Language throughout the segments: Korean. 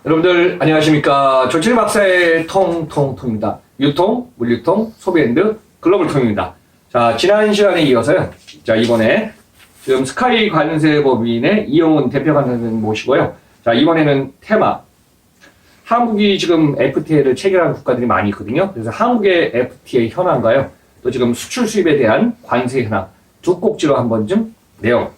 여러분들 안녕하십니까. 조철 박사의 통통통입니다. 유통, 물류통, 소비앤드 글로벌 통입니다. 자, 지난 시간에 이어서요. 자, 이번에 지금 스카이 관세법인의 이영훈 대표관세님 모시고요. 자, 이번에는 테마. 한국이 지금 FTA를 체결한 국가들이 많이 있거든요. 그래서 한국의 FTA 현황과요. 또 지금 수출 수입에 대한 관세 현황 두 꼭지로 한번 좀 내용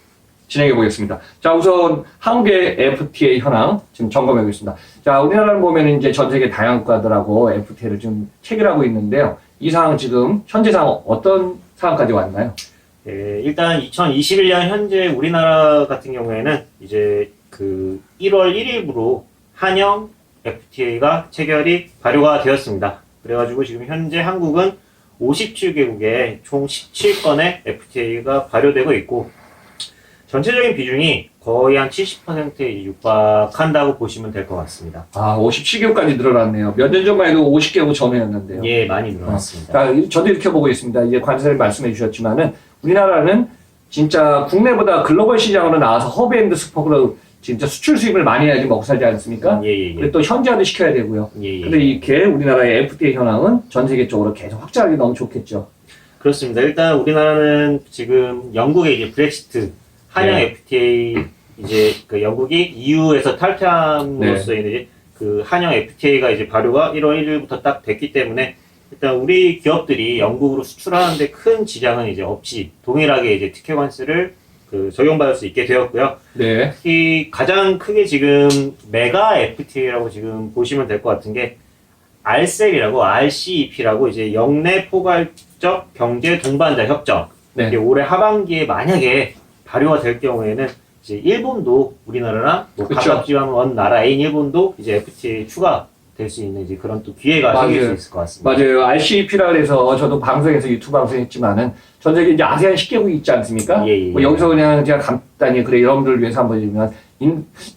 진행해 보겠습니다. 자, 우선 한국의 FTA 현황 지금 점검해 보겠습니다. 자, 우리나라를 보면 이제 전 세계 다양한 국가들하고 FTA를 좀 체결하고 있는데요. 이 상황 지금 현재 상황 어떤 상황까지 왔나요? 네, 일단 2021년 현재 우리나라 같은 경우에는 이제 그 1월 1일부로 한영 FTA가 체결이 발효가 되었습니다. 그래가지고 지금 현재 한국은 57개국에 총 17건의 FTA가 발효되고 있고 전체적인 비중이 거의 한 70%에 육박한다고 보시면 될 것 같습니다. 아, 57개국까지 늘어났네요. 몇 년 전만 해도 50개국 전후였는데요. 예, 많이 늘어났습니다. 자, 저도 이렇게 보고 있습니다. 이제 관세를 말씀해 주셨지만은 우리나라는 진짜 국내보다 글로벌 시장으로 나와서 허브앤드 스포크로 진짜 수출 수입을 많이 해야지 먹고 살지 않습니까? 예. 그리고 또 현지화도 시켜야 되고요. 예. 근데 이렇게 우리나라의 FTA 현황은 전 세계적으로 계속 확장하기 너무 좋겠죠. 그렇습니다. 일단 우리나라는 지금 영국의 이제 브렉시트 한영 네. FTA 이제 그 영국이 EU에서 탈퇴함으로써 이제 그 한영 FTA가 이제 발효가 1월 1일부터 딱 됐기 때문에 일단 우리 기업들이 영국으로 수출하는데 큰 지장은 이제 없이 동일하게 이제 특혜 관세를 그 적용받을 수 있게 되었고요. 네. 특히 가장 크게 지금 메가 FTA라고 지금 보시면 될 것 같은 게 RCEP이라고 RCEP라고 이제 영내 포괄적 경제 동반자 협정. 네. 이게 올해 하반기에 만약에 발효가 될 경우에는 이제 일본도 우리나라랑 뭐 그쵸. 가깝지만 원 나라인 일본도 이제 FTA 추가될 수 있는 이제 그런 또 기회가 생길 수 있을 것 같습니다. 맞아요. RCEP라 그래서 저도 방송에서 유튜브 방송했지만은 전 세계 이제 아세안 10개국이 있지 않습니까? 예. 뭐 여기서 그냥 제가 간단히 그래 여러분들을 위해서 한번 해주면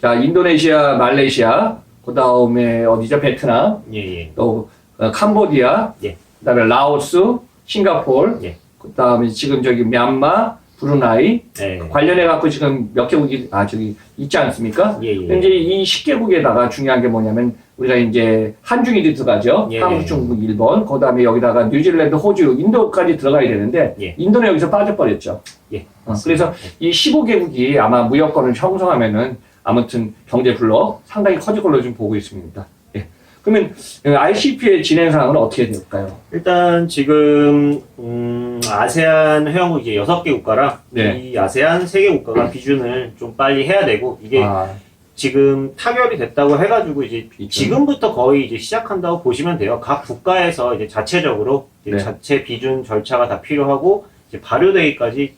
자, 인도네시아, 말레이시아, 그 다음에 어디죠? 베트남, 예. 또 캄보디아, 예. 그다음에 라오스, 싱가포르, 예. 그다음에 지금 저기 미얀마, 브루나이 네. 관련해 갖고 지금 몇 개국이 저기 있지 않습니까? 예. 이제 이 10개국에다가 중요한 게 뭐냐면 우리가 이제 한중일이 들어가죠. 예. 한국, 중국, 일본. 그다음에 여기다가 뉴질랜드, 호주, 인도까지 들어가야 되는데 예. 인도는 여기서 빠져버렸죠. 예. 그래서 이 15개국이 아마 무역권을 형성하면은 아무튼 경제 블록 상당히 커질 걸로 좀 보고 있습니다. 예. 그러면 RCEP의 진행 사항은 어떻게 될까요? 일단 지금 아세안 회원국 이제 6개 국가랑 네. 이 아세안 3개 국가가 비준을 좀 빨리 해야 되고 이게 지금 타결이 됐다고 해가지고 이제 지금부터 거의 이제 시작한다고 보시면 돼요. 각 국가에서 이제 자체적으로 이제 네. 자체 비준 절차가 다 필요하고 이제 발효되기까지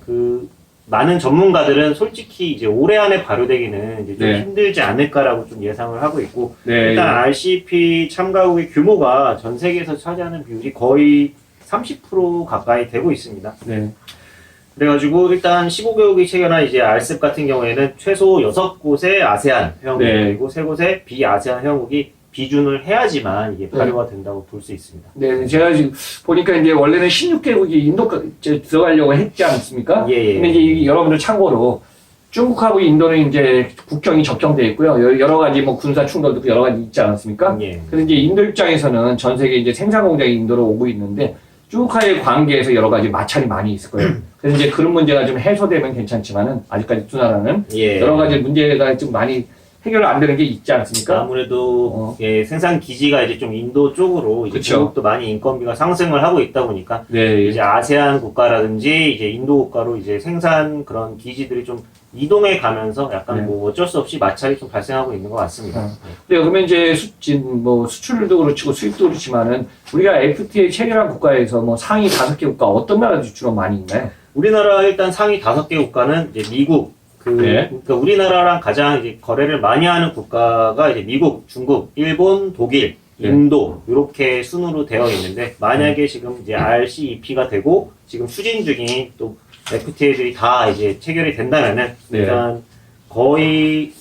그 많은 전문가들은 솔직히 이제 올해 안에 발효되기는 이제 좀 네. 힘들지 않을까라고 좀 예상을 하고 있고 네. 일단 RCEP 참가국의 규모가 전 세계에서 차지하는 비율이 거의 30% 가까이 되고 있습니다. 네. 그래가지고 일단 15개국이 체결한 이제 RCEP 같은 경우에는 최소 6곳의 아세안 회원국 그리고 3곳의 비아세안 회원국이 비준을 해야지만 이게 발효가 된다고 볼 수 있습니다. 네, 제가 지금 보니까 이제 원래는 16개국이 인도까지 들어가려고 했지 않습니까? 예. 근데 이제 여러분들 참고로 중국하고 인도는 이제 국경이 접경돼 있고요. 여러 가지 뭐 군사 충돌도 여러 가지 있지 않았습니까? 예. 그래서 이제 인도 입장에서는 전 세계 이제 생산 공장이 인도로 오고 있는데 중국과의 관계에서 여러 가지 마찰이 많이 있을 거예요. 그래서 이제 그런 문제가 좀 해소되면 괜찮지만은 아직까지 두 나라는 여러 가지 문제가 좀 많이 해결 안 되는 게 있지 않습니까? 아무래도 예, 생산 기지가 이제 좀 인도 쪽으로 이제 그쵸. 중국도 많이 인건비가 상승을 하고 있다 보니까 네. 이제 아세안 국가라든지 이제 인도 국가로 이제 생산 그런 기지들이 좀 이동해 가면서 약간 네. 뭐 어쩔 수 없이 마찰이 좀 발생하고 있는 것 같습니다. 네, 그러면 이제 뭐 수출도 그렇고 수입도 그렇지만은 우리가 FTA 체결한 국가에서 뭐 상위 5개 국가 어떤 나라들이 주로 많이 있나요? 우리나라 일단 상위 5개 국가는 이제 미국, 네. 그러니까 우리나라랑 가장 이제 거래를 많이 하는 국가가 이제 미국, 중국, 일본, 독일, 네. 인도 이렇게 순으로 되어 있는데 만약에 지금 이제 RCEP가 되고 지금 추진 중인 또 FTA들이 다 이제 체결이 된다면은 네. 일단 거의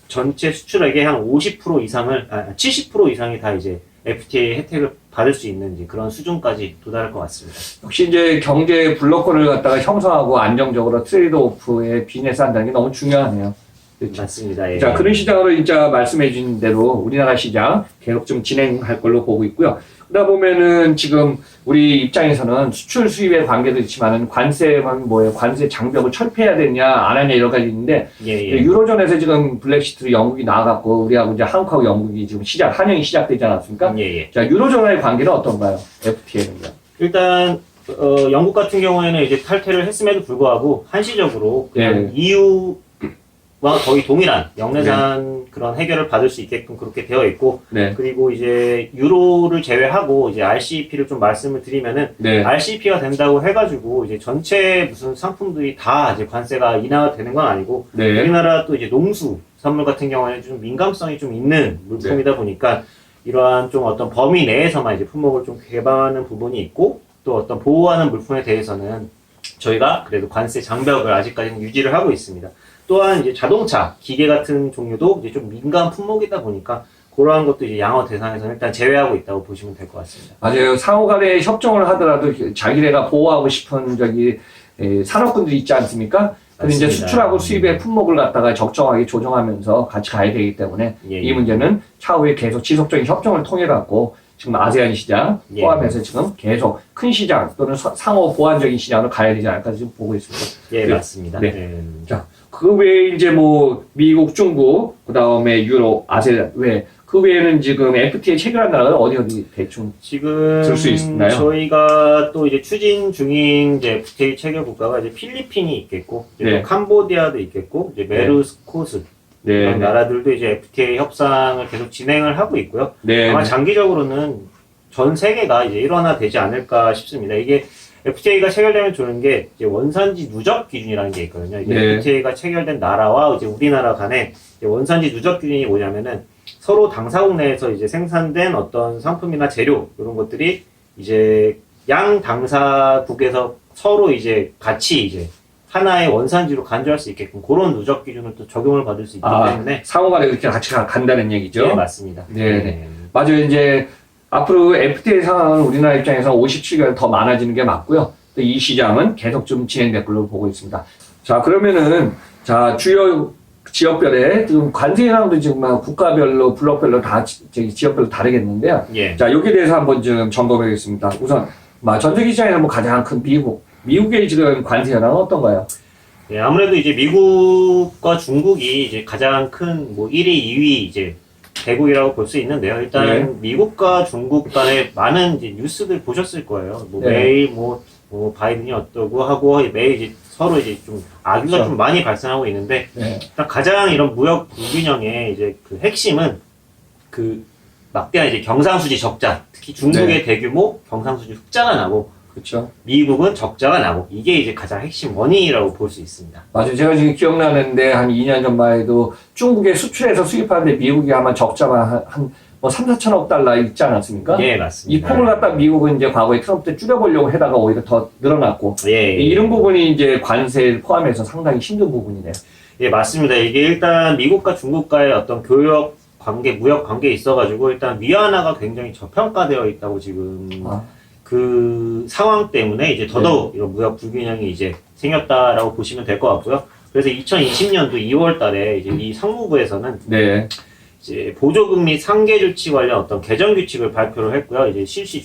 전체 수출액의 한 50% 이상을 70% 이상이 다 이제 FTA 혜택을 받을 수 있는 이제 그런 수준까지 도달할 것 같습니다. 역시 이제 경제 블록권을 갖다가 형성하고 안정적으로 트레이드 오프에 비즈니스 한다는 게 너무 중요하네요. 맞습니다. 예. 자, 그런 시장으로 진짜 말씀해 주신 대로 우리나라 시장 계속 좀 진행할 걸로 보고 있고요. 그러다 보면은 지금 우리 입장에서는 수출 수입의 관계도 있지만은 관세만 뭐예요? 관세 장벽을 철폐해야 되냐, 안 하냐 여러 가지 있는데 유로존에서 지금 블랙시트로 영국이 나와갖고 우리하고 이제 한국하고 영국이 지금 한영이 시작되지 않았습니까? 자, 유로존과의 관계는 어떤가요? FTA는요? 일단 영국 같은 경우에는 이제 탈퇴를 했음에도 불구하고 한시적으로 그냥 EU와 거의 동일한 영내산 그런 해결을 받을 수 있게끔 그렇게 되어 있고, 그리고 이제 유로를 제외하고 이제 RCEP를 좀 말씀을 드리면은 RCEP가 된다고 해가지고 이제 전체 무슨 상품들이 다 이제 관세가 인하가 되는 건 아니고, 우리나라 또 이제 농수 산물 같은 경우에는 좀 민감성이 좀 있는 물품이다 보니까 이러한 좀 어떤 범위 내에서만 이제 품목을 좀 개방하는 부분이 있고, 또 어떤 보호하는 물품에 대해서는 저희가 그래도 관세 장벽을 아직까지는 유지를 하고 있습니다. 또한 이제 자동차, 기계 같은 종류도 이제 좀 민감 품목이다 보니까 그러한 것도 이제 양호 대상에서는 일단 제외하고 있다고 보시면 될 것 같습니다. 맞아요. 상호 간에 협정을 하더라도 자기네가 보호하고 싶은 산업군들이 있지 않습니까? 근데 이제 수출하고 수입의 품목을 갖다가 적정하게 조정하면서 같이 가야 되기 때문에 이 문제는 차후에 계속 지속적인 협정을 통해 갖고 지금 아세안 시장 포함해서 지금 계속 큰 시장 또는 상호 보완적인 시장으로 가야 되지 않을까 지금 보고 있습니다. 맞습니다. 자, 그 외에 이제 뭐 미국, 중국, 그 다음에 유로, 아세안 그 외에는 지금 FTA 체결한 나라가 어디 대충 지금 들 수 있나요? 저희가 또 이제 추진 중인 이제 FTA 체결 국가가 이제 필리핀이 있겠고, 이제 또 캄보디아도 있겠고, 이제 메르스코스 이런 나라들도 이제 FTA 협상을 계속 진행을 하고 있고요. 아마 장기적으로는 전 세계가 이제 일원화되지 않을까 싶습니다. 이게 FTA가 체결되면 좋은 게 이제 원산지 누적 기준이라는 게 있거든요. 이게 FTA가 체결된 나라와 이제 우리나라 간에 이제 원산지 누적 기준이 뭐냐면은 서로 당사국 내에서 이제 생산된 어떤 상품이나 재료 이런 것들이 이제 양 당사국에서 서로 이제 같이 이제 하나의 원산지로 간주할 수 있게끔 그런 누적 기준을 또 적용을 받을 수 있기 때문에 상호간에 그렇게 같이 간다는 얘기죠. 네, 맞습니다. 맞아요. 이제 앞으로 FTA 상황은 우리나라 입장에서 57개월 더 많아지는 게 맞고요. 또 이 시장은 계속 좀 진행될 걸로 보고 있습니다. 자, 그러면은 자 주요 지역별에 지금 관세 현황도 지금 국가별로 블록별로 다 지역별로 다르겠는데요. 자, 여기에 대해서 한번 좀 점검하겠습니다. 우선 전 세계 시장에서 뭐 가장 큰 미국의 지금 관세 현황은 어떤가요? 아무래도 이제 미국과 중국이 이제 가장 큰 뭐 1위, 2위 이제 대국이라고 볼 수 있는데요. 일단 미국과 중국 간에 많은 이제 뉴스들 보셨을 거예요. 매일 바이든이 어떠고 하고 매일 이제 서로 이제 좀 악유가 좀 많이 발생하고 있는데, 일단 가장 이런 무역 불균형의 이제 그 핵심은 그 막대한 이제 경상수지 적자, 특히 중국의 대규모 경상수지 흑자가 나고, 미국은 적자가 나고, 이게 이제 가장 핵심 원인이라고 볼 수 있습니다. 맞아요. 제가 지금 기억나는데 한 2년 전만 해도 중국에 수출해서 수입하는데 미국이 아마 적자가 한 3, 4천억 달러 있지 않았습니까? 맞습니다. 이 폭을 갖다 미국은 이제 과거에 트럼프 때 줄여보려고 하다가 오히려 더 늘어났고, 이런 부분이 이제 관세를 포함해서 상당히 힘든 부분이네요. 맞습니다. 이게 일단 미국과 중국과의 어떤 교역 관계, 무역 관계에 있어가지고 일단 위안화가 굉장히 저평가되어 있다고 지금 그 상황 때문에 이제 더더욱 이런 무역 불균형이 이제 생겼다라고 보시면 될 것 같고요. 그래서 2020년도 2월 달에 이제 이 상무부에서는 이제 보조금 및 상계 조치 관련 어떤 개정 규칙을 발표를 했고요. 이제 실시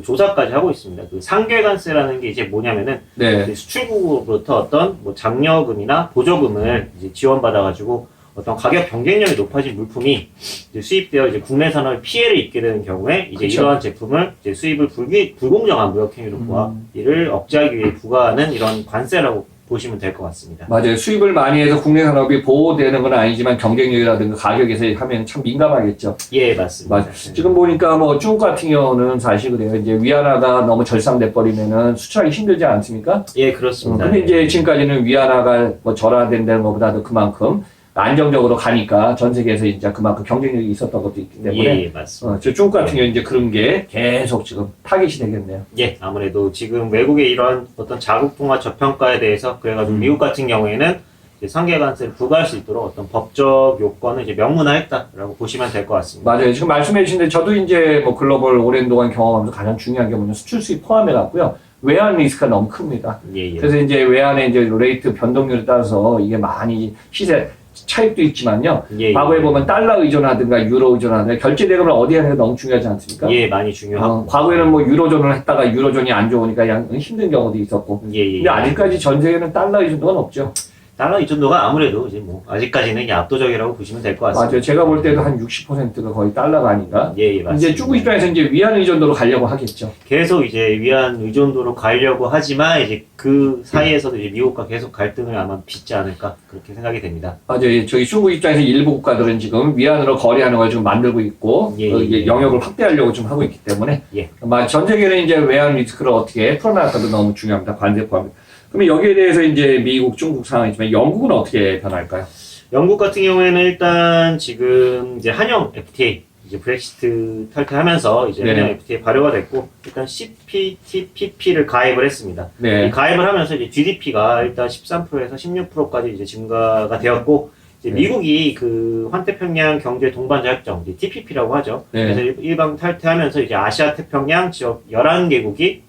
조사까지 하고 있습니다. 그 상계관세라는 게 이제 뭐냐면은 이제 수출국으로부터 어떤 뭐 장려금이나 보조금을 이제 지원받아가지고 어떤 가격 경쟁력이 높아진 물품이 이제 수입되어 이제 국내 산업에 피해를 입게 되는 경우에 이제 이러한 제품을 이제 수입을 불공정한 무역 행위로 보아 이를 억제하기 위해 부과하는 이런 관세라고 보시면 될 것 같습니다. 맞아요. 수입을 많이 해서 국내 산업이 보호되는 건 아니지만 경쟁력이라든가 가격에서 하면 참 민감하겠죠. 맞습니다. 맞아요. 지금 보니까 뭐 중국 같은 경우는 사실 그래요. 이제 위안화가 너무 절상돼 버리면은 수출하기 힘들지 않습니까? 그렇습니다. 근데 이제 지금까지는 위안화가 뭐 절하된다는 것보다도 그만큼 안정적으로 가니까 전 세계에서 이제 그만큼 경쟁력이 있었던 것도 있기 때문에 맞습니다. 저 중국 같은 경우 이제 그런 게 계속 지금 타깃이 되겠네요. 아무래도 지금 외국의 이런 어떤 자국 통화 저평가에 대해서 그래가지고 미국 같은 경우에는 이제 상계관세를 부과할 수 있도록 어떤 법적 요건을 이제 명문화했다라고 보시면 될 것 같습니다. 맞아요. 지금 말씀해 주신데 저도 이제 뭐 글로벌 오랜 동안 경험하면서 가장 중요한 게 뭐냐면 수출 수입 포함해 갖고요. 외환 리스크가 너무 큽니다. 그래서 이제 외환의 이제 레이트 변동률에 따라서 이게 많이 시세 차익도 있지만요. 예, 예. 과거에 보면 달러 의존하든가 유로 의존하든가 결제 대금을 어디에 하는 게 너무 중요하지 않습니까? 예, 많이 중요하고. 과거에는 뭐 유로존을 했다가 유로존이 안 좋으니까 그냥 힘든 경우도 있었고. 예, 예. 근데 아직까지 전 세계는 달러 의존도가 높죠. 달러 의존도가 아무래도 이제 뭐 아직까지는 이게 압도적이라고 보시면 될 것 같습니다. 맞아요. 제가 볼 때도 한 60%가 거의 달러가 아닌가. 예, 예, 맞습니다. 이제 중국 입장에서 이제 위안 의존도로 가려고 하겠죠. 계속 이제 위안 의존도로 가려고 하지만 이제 그 사이에서도 이제 미국과 계속 갈등을 아마 빚지 않을까 그렇게 생각이 됩니다. 맞아요. 저희 중국 입장에서 일부 국가들은 지금 위안으로 거래하는 걸 지금 만들고 있고 예, 이게 예. 영역을 확대하려고 좀 하고 있기 때문에 예. 아마 전 세계는 이제 외환 리스크를 어떻게 풀어나갈까도 너무 중요합니다. 관세 포함. 그러면 여기에 대해서 이제 미국, 중국 상황이지만 영국은 어떻게 변할까요? 영국 같은 경우에는 일단 지금 이제 한영 FTA 이제 브렉시트 탈퇴하면서 이제 네네. 한영 FTA 발효가 됐고 일단 CPTPP를 가입을 했습니다. 네. 이 가입을 하면서 이제 GDP가 일단 13%에서 16%까지 이제 증가가 되었고 이제 네. 미국이 그 환태평양 경제 동반 자격정 이제 TPP라고 하죠. 네. 그래서 일방 탈퇴하면서 이제 아시아 태평양 지역 11개국이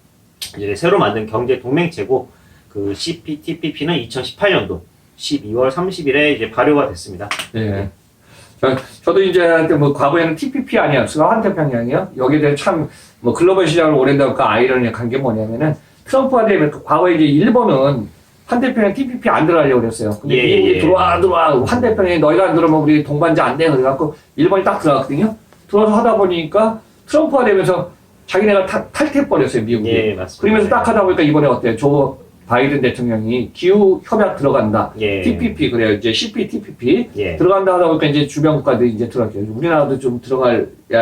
이제 새로 만든 경제 동맹체고 그 CPTPP는 2018년도 12월 30일에 이제 발효가 됐습니다. 네. 저도 이제 뭐 과거에는 TPP 아니었어요. 환태평양이요. 여기에 대해 참 뭐 글로벌 시장을 오랜다고 그 아이러니한 게 뭐냐면은 트럼프가 되면 과거에 이제 일본은 환태평양 TPP 안 들어가려고 그랬어요. 근데 예, 미국이 예. 들어와 환태평양에 너희가 안 들어오면 우리 동반자 안 돼. 그래갖고 일본이 딱 들어갔거든요. 들어와서 하다 보니까 트럼프가 되면서 자기네가 탈퇴해버렸어요, 미국이. 예, 맞습니다. 그러면서 딱 하다 보니까 이번에 어때요? 조 바이든 대통령이 기후 협약 들어간다. 예. TPP 그래요. 이제 CPTPP 예. 들어간다 하다 보니까 이제 주변 국가들이 이제 들어가죠. 우리나라도 좀 들어가야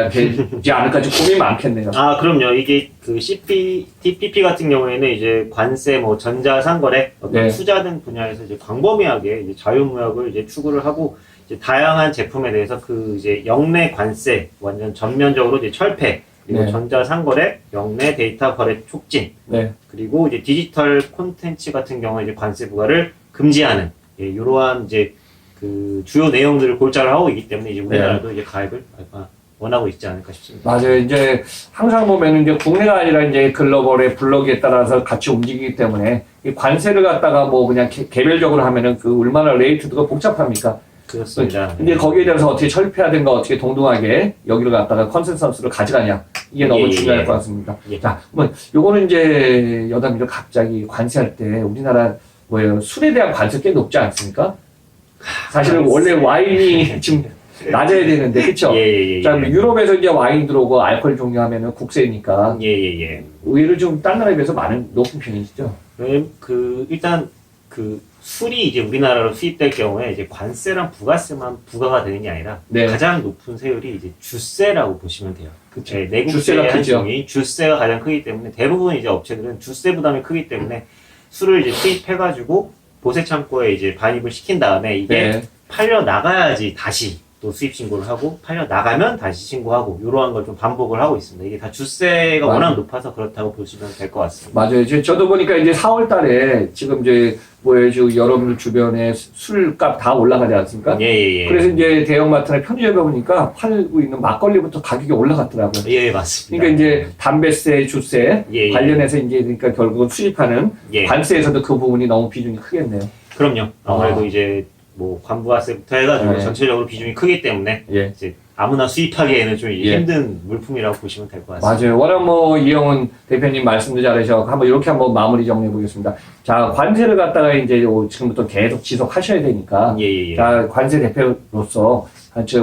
되지 않을까 좀 고민이 많겠네요. 아, 그럼요. 이게 그 CPTPP 같은 경우에는 이제 관세, 뭐 전자상거래, 어떤 네. 투자 등 분야에서 이제 광범위하게 이제 자유무역을 이제 추구를 하고 이제 다양한 제품에 대해서 그 이제 역내 관세 완전 전면적으로 이제 철폐, 그리고 네. 전자상거래, 역내 데이터 거래 촉진, 네. 그리고 이제 디지털 콘텐츠 같은 경우에 이제 관세 부과를 금지하는 이러한 이제 그 주요 내용들을 골자를 하고 있기 때문에 이제 우리나라도 이제 가입을 원하고 있지 않을까 싶습니다. 맞아요. 이제 항상 보면은 이제 국내가 아니라 이제 글로벌의 블록에 따라서 같이 움직이기 때문에 이 관세를 갖다가 뭐 그냥 개별적으로 하면은 그 얼마나 레이트가 복잡합니까? 그렇습니다. 근데 거기에 대해서 어떻게 철폐하든가 어떻게 동등하게 여기를 갖다가 컨센서스를 가져가냐 이게 너무 예, 중요할 예. 것 같습니다. 예. 자, 그러면 요거는 이제 여담이죠. 갑자기 관세할 때 우리나라 뭐예요? 술에 대한 관세 꽤 높지 않습니까? 사실은 원래 와인이 지금 낮아야 되는데 그렇죠? 예. 자, 유럽에서 이제 와인 들어오고 알코올 종류하면은 국세니까 예. 의외로 좀 다른 나라에 비해서 높은 편이시죠? 그 일단 그 술이 이제 우리나라로 수입될 경우에 이제 관세랑 부가세만 부과가 되는 게 아니라 네. 가장 높은 세율이 이제 주세라고 보시면 돼요. 그쵸. 네, 내국세의 주세가 한 크죠. 종이 주세가 가장 크기 때문에 대부분 이제 업체들은 주세 부담이 크기 때문에 술을 이제 투입해가지고 보세 창고에 이제 반입을 시킨 다음에 이게 네. 팔려 나가야지 다시 또 수입 신고를 하고 팔려 나가면 다시 신고하고 이러한 걸 좀 반복을 하고 있습니다. 이게 다 주세가 맞아요. 워낙 높아서 그렇다고 보시면 될 것 같습니다. 맞아요. 저도 보니까 이제 4월 달에 지금 이제 뭐예요, 지금 여러분들 주변에 술값 다 올라가지 않습니까? 예. 그래서 이제 대형마트나 편의점에 보니까 팔고 있는 막걸리부터 가격이 올라갔더라고요. 예, 맞습니다. 그러니까 이제 담배세, 주세 예. 관련해서 이제 그러니까 결국은 수입하는 예. 관세에서도 그 부분이 너무 비중이 크겠네요. 그럼요. 아무래도 아. 이제 뭐 관부가세부터 해가지고 네. 전체적으로 비중이 크기 때문에 예. 이제 아무나 수입하기에는 좀 이제 예. 힘든 물품이라고 보시면 될 것 같습니다. 맞아요. 워낙 뭐 이영훈 대표님 말씀도 잘하셔서 한번 이렇게 한번 마무리 정리해 보겠습니다. 자, 관세를 갖다가 이제 지금부터 계속 지속하셔야 되니까 예. 자, 관세 대표로서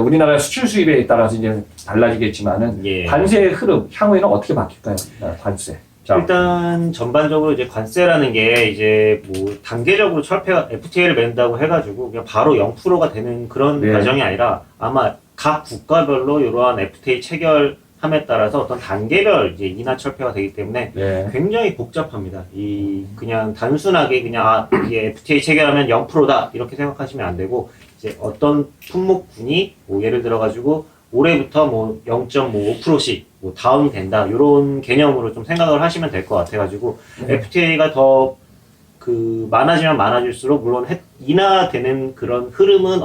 우리나라 수출 수입에 따라서 이제 달라지겠지만은 예. 관세의 흐름 향후에는 어떻게 바뀔까요? 관세. 자, 일단 전반적으로 이제 관세라는 게 이제 뭐 단계적으로 철폐가 FTA를 맺는다고 해가지고 그냥 바로 0%가 되는 그런 네. 과정이 아니라 아마 각 국가별로 이러한 FTA 체결함에 따라서 어떤 단계별 이제 인하 철폐가 되기 때문에 네. 굉장히 복잡합니다. 그냥 단순하게 그냥 이게 FTA 체결하면 0%다 이렇게 생각하시면 안 되고 이제 어떤 품목군이 뭐 예를 들어 가지고 올해부터 뭐 0.5%씩 뭐 다운이 된다 이런 개념으로 좀 생각을 하시면 될 것 같아가지고 네. FTA가 더 그 많아지면 많아질수록 물론 인하되는 그런 흐름은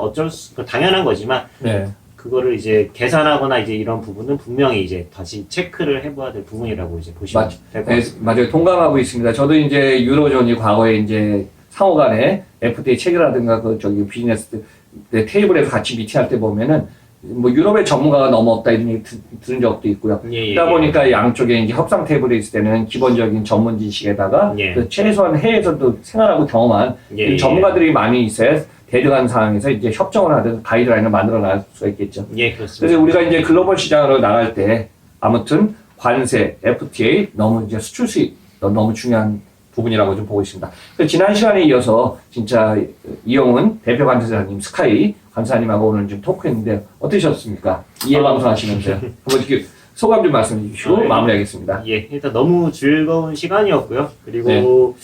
당연한 거지만 네. 그거를 이제 계산하거나 이제 이런 부분은 분명히 이제 다시 체크를 해봐야 될 부분이라고 이제 보시면 될 것 네, 같습니다. 맞아요. 동감하고 있습니다. 저도 이제 유로존이 과거에 이제 상호 간에 FTA 체결하든가 비즈니스 내 테이블에서 같이 미팅할 때 보면은 뭐 유럽의 전문가가 너무 없다 이런 얘기 들은 적도 있고요. 그러다 보니까 양쪽에 이제 협상 테이블에 있을 때는 기본적인 전문 지식에다가 그 최소한 해외에서도 생활하고 경험한 전문가들이 많이 있어야 대등한 상황에서 이제 협정을 하든 가이드라인을 만들어 나갈 수가 있겠죠. 예, 그렇습니다. 그래서 우리가 이제 글로벌 시장으로 나갈 때 아무튼 관세, FTA 너무 이제 수출 수입 너무 중요한 부분이라고 좀 보고 있습니다. 그래서 지난 시간에 이어서 진짜 이용훈 대표 관세사님, 스카이 관사님하고 오늘 좀 토크했는데 어떠셨습니까? 이해 방송하시면서요. 한번 이렇게 소감 좀 말씀해 주시고 마무리하겠습니다. 예, 일단 너무 즐거운 시간이었고요. 그리고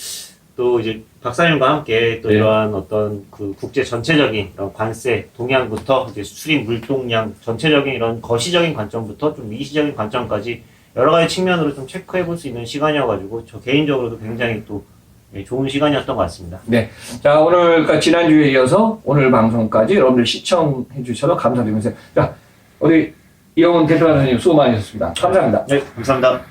또 이제 박사님과 함께 또 이러한 어떤 그 국제 전체적인 이런 관세 동향부터 이제 수출입 물동량 전체적인 이런 거시적인 관점부터 좀 미시적인 관점까지 여러 가지 측면으로 좀 체크해 볼 수 있는 시간이어가지고 저 개인적으로도 굉장히 또 좋은 시간이었던 것 같습니다. 네. 자, 오늘, 그러니까 지난주에 이어서 오늘 방송까지 여러분들 시청해 주셔서 감사드리면서 자, 우리 이용훈 대표관사님 수고 많으셨습니다. 감사합니다. 네, 감사합니다.